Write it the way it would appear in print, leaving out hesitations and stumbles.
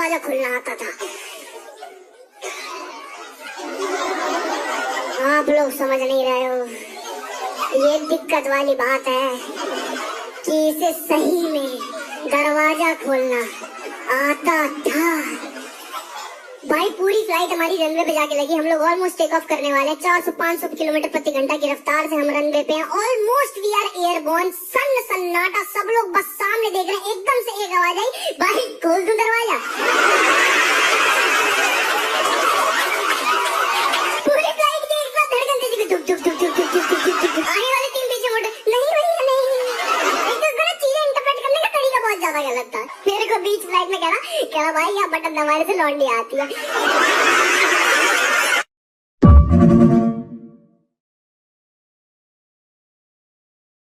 दरवाजा खुलना आता था। आप लोग समझ नहीं रहे हो, ये दिक्कत वाली बात है कि इसे सही में दरवाजा खोलना आता था। भाई पूरी फ्लाइट हमारी रनवे पे जाके लगी, हम लोग ऑलमोस्ट टेक ऑफ करने वाले हैं। 400-500 किलोमीटर प्रति घंटा की रफ्तार से हम रनवे पे हैं। Almost we are airborne. सन्नाटा, सब लोग बस सामने देख रहे हैं। एकदम से एक आवाज आई, भाई खोल दूं दरवाजा? पूरी फ्लाइट की एक साथ धड़कन तेजी में धुक धुक धुक धुक धुक धुक धुक धुक धुक। आने वाले 3 पीछे मुड़, नहीं भैया नहीं। एक तो गलत चीजें इंटरप्रेट करने का तरीका बहुत ज्यादा गलत था। मेरे को बीच फ्लाइट में कह भाई यहाँ बटन दबाने से लौंडी आती है।